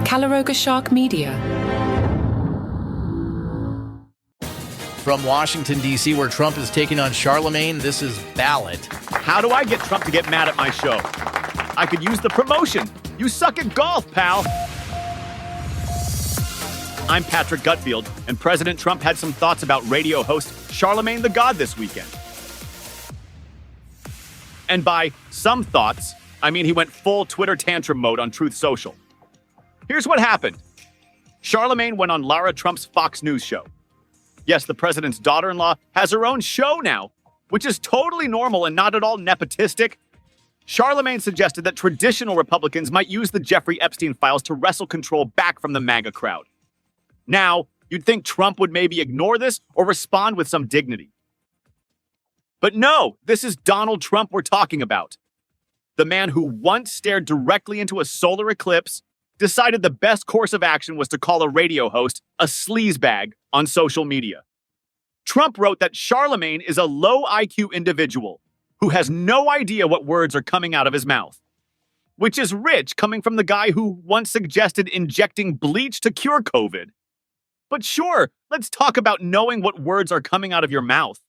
Calaroga Shark Media. From Washington, D.C., where Trump is taking on Charlamagne, this is Ballot. How do I get Trump to get mad at my show? I could use the promotion. You suck at golf, pal. I'm Patrick Gutfield, and President Trump had some thoughts about radio host Charlamagne the God this weekend. And by some thoughts, I mean he went full Twitter tantrum mode on Truth Social. Here's what happened. Charlamagne went on Lara Trump's Fox News show. Yes, the president's daughter-in-law has her own show now, which is totally normal and not at all nepotistic. Charlamagne suggested that traditional Republicans might use the Jeffrey Epstein files to wrestle control back from the MAGA crowd. Now, you'd think Trump would maybe ignore this or respond with some dignity. But no, this is Donald Trump we're talking about. The man who once stared directly into a solar eclipse, decided the best course of action was to call a radio host a sleazebag on social media. Trump wrote that Charlamagne is a low IQ individual who has no idea what words are coming out of his mouth. Which is rich coming from the guy who once suggested injecting bleach to cure COVID. But sure, let's talk about knowing what words are coming out of your mouth.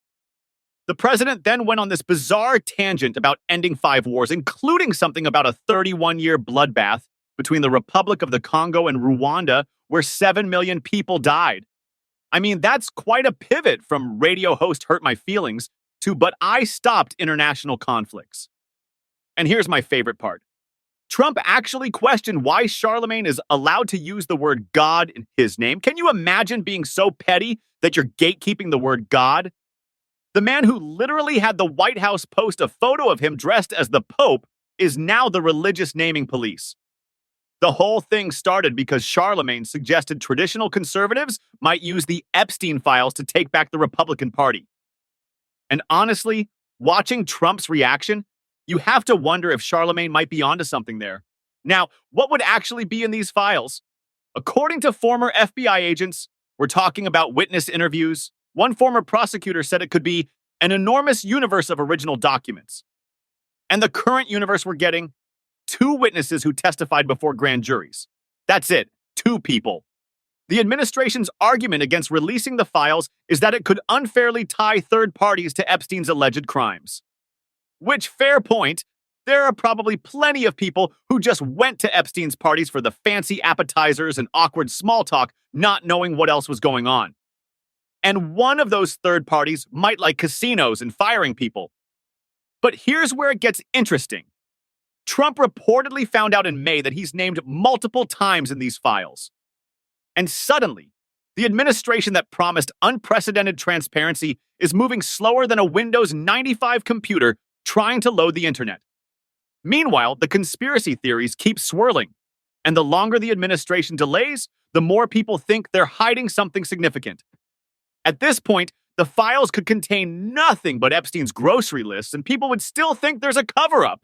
The president then went on this bizarre tangent about ending 5 wars, including something about a 31-year bloodbath between the Republic of the Congo and Rwanda, where 7 million people died. I mean, that's quite a pivot from radio host hurt my feelings to but I stopped international conflicts. And here's my favorite part. Trump actually questioned why Charlamagne is allowed to use the word God in his name. Can you imagine being so petty that you're gatekeeping the word God? The man who literally had the White House post a photo of him dressed as the Pope is now the religious naming police. The whole thing started because Charlamagne suggested traditional conservatives might use the Epstein files to take back the Republican Party. And honestly, watching Trump's reaction, you have to wonder if Charlamagne might be onto something there. Now, what would actually be in these files? According to former FBI agents, we're talking about witness interviews. One former prosecutor said it could be an enormous universe of original documents. And the current universe we're getting, 2 witnesses who testified before grand juries. That's it, 2 people. The administration's argument against releasing the files is that it could unfairly tie third parties to Epstein's alleged crimes. Which, fair point, there are probably plenty of people who just went to Epstein's parties for the fancy appetizers and awkward small talk, not knowing what else was going on. And one of those third parties might like casinos and firing people. But here's where it gets interesting. Trump reportedly found out in May that he's named multiple times in these files. And suddenly, the administration that promised unprecedented transparency is moving slower than a Windows 95 computer trying to load the internet. Meanwhile, the conspiracy theories keep swirling. And the longer the administration delays, the more people think they're hiding something significant. At this point, the files could contain nothing but Epstein's grocery list, and people would still think there's a cover-up.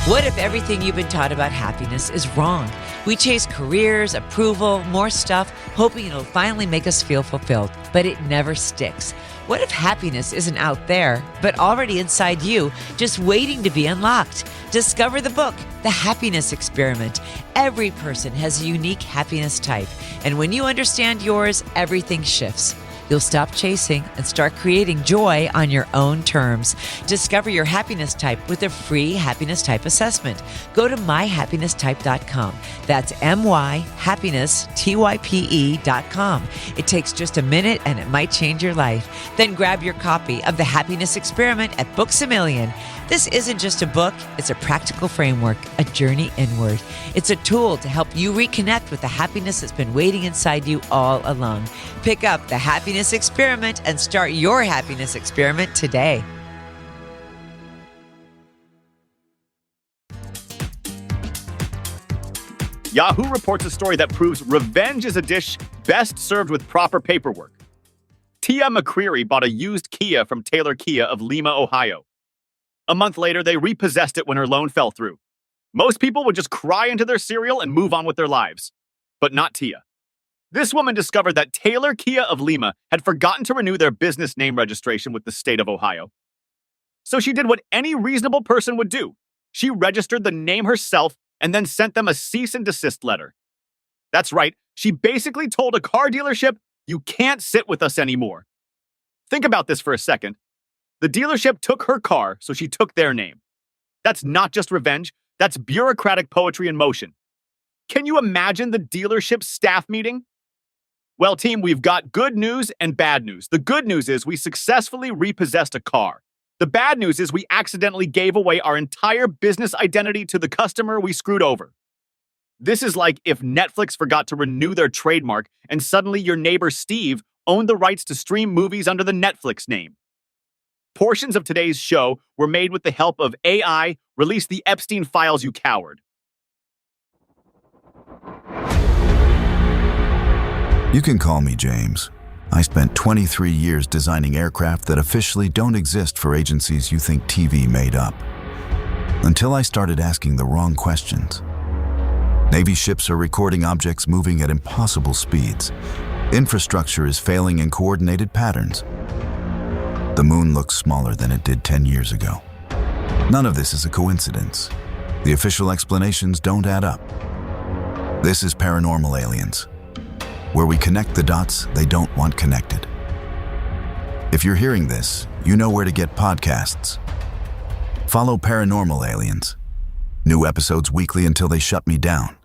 What if everything you've been taught about happiness is wrong? We chase careers, approval, more stuff, hoping it'll finally make us feel fulfilled, but it never sticks. What if happiness isn't out there, but already inside you, just waiting to be unlocked? Discover the book, The Happiness Experiment. Every person has a unique happiness type, and when you understand yours, everything shifts. You'll stop chasing and start creating joy on your own terms. Discover your happiness type with a free happiness type assessment. Go to myhappinnesstype.com. That's myhappinnesstype.com. It takes just a minute and it might change your life. Then grab your copy of The Happiness Experiment at Books A Million. This isn't just a book, it's a practical framework, a journey inward. It's a tool to help you reconnect with the happiness that's been waiting inside you all along. Pick up The Happiness Experiment and start your happiness experiment today. Yahoo reports a story that proves revenge is a dish best served with proper paperwork. Tiah McCreary bought a used Kia from Taylor Kia of Lima, Ohio. A month later, they repossessed it when her loan fell through. Most people would just cry into their cereal and move on with their lives. But not Tiah. This woman discovered that Taylor Kia of Lima had forgotten to renew their business name registration with the state of Ohio. So she did what any reasonable person would do. She registered the name herself and then sent them a cease and desist letter. That's right, she basically told a car dealership, "You can't sit with us anymore." Think about this for a second. The dealership took her car, so she took their name. That's not just revenge, that's bureaucratic poetry in motion. Can you imagine the dealership staff meeting? Well, team, we've got good news and bad news. The good news is we successfully repossessed a car. The bad news is we accidentally gave away our entire business identity to the customer we screwed over. This is like if Netflix forgot to renew their trademark and suddenly your neighbor Steve owned the rights to stream movies under the Netflix name. Portions of today's show were made with the help of AI. Release the Epstein files, you coward. You can call me James. I spent 23 years designing aircraft that officially don't exist for agencies you think TV made up. Until I started asking the wrong questions. Navy ships are recording objects moving at impossible speeds. Infrastructure is failing in coordinated patterns. The moon looks smaller than it did 10 years ago. None of this is a coincidence. The official explanations don't add up. This is Paranormal Aliens, where we connect the dots they don't want connected. If you're hearing this, you know where to get podcasts. Follow Paranormal Aliens. New episodes weekly until they shut me down.